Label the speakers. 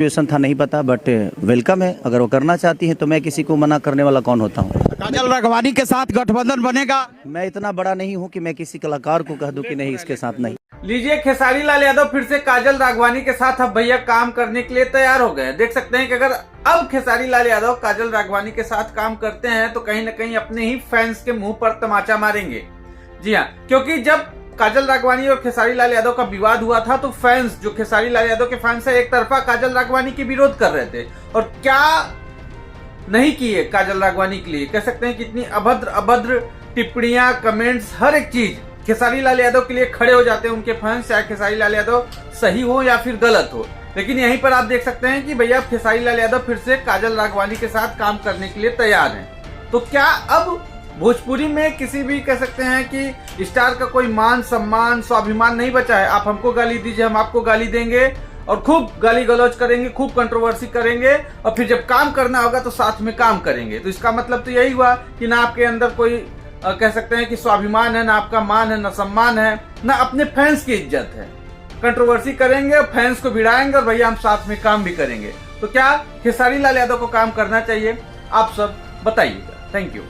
Speaker 1: Situation था नहीं पता, बट वेलकम है। अगर वो करना चाहती है तो मैं किसी को मना करने वाला कौन होता हूँ।
Speaker 2: काजल राघवानी के साथ गठबंधन बनेगा।
Speaker 1: मैं इतना बड़ा नहीं हूँ कि मैं किसी कलाकार को कह दूं कि नहीं इसके साथ नहीं।
Speaker 3: लीजिए, खेसारी लाल यादव फिर से काजल राघवानी के साथ अब भैया काम करने के लिए तैयार हो गए। देख सकते हैं कि अगर अब खेसारी लाल यादव काजल राघवानी के साथ काम करते हैं तो कहीं ना कहीं अपने ही फैंस के मुंह पर तमाचा मारेंगे। जी हाँ, क्योंकि जब काजल राघवानी और खेसारी लाल यादव का विवाद हुआ था तो फैंस, जो खेसारी लाल यादव के फैंस है, एक तरफा काजल राघवानी की विरोध कर रहे थे और क्या नहीं किए काजल राघवानी के लिए। कह सकते हैं कितनी अभद्र टिप्पणियां, कमेंट्स, हर एक चीज खेसारी लाल यादव के लिए खड़े हो जाते हैं उनके फैंस, चाहे खेसारी लाल यादव सही हो या फिर गलत हो। लेकिन यहीं पर आप देख सकते हैं कि भैया खेसारी लाल यादव फिर से काजल राघवानी के साथ काम करने के लिए तैयार हैं। तो क्या अब भोजपुरी में किसी भी, कह सकते हैं कि स्टार का कोई मान सम्मान स्वाभिमान नहीं बचा है। आप हमको गाली दीजिए, हम आपको गाली देंगे और खूब गाली गलौज करेंगे, खूब कंट्रोवर्सी करेंगे और फिर जब काम करना होगा तो साथ में काम करेंगे। तो इसका मतलब तो यही हुआ कि ना आपके अंदर कोई कह सकते हैं कि स्वाभिमान है, ना आपका मान है, ना सम्मान है, ना अपने फैंस की इज्जत है। कंट्रोवर्सी करेंगे, फैंस को भिड़ाएंगे और भैया हम साथ में काम भी करेंगे। तो क्या खेसारी लाल यादव को काम करना चाहिए? आप सब बताइएगा। Thank you.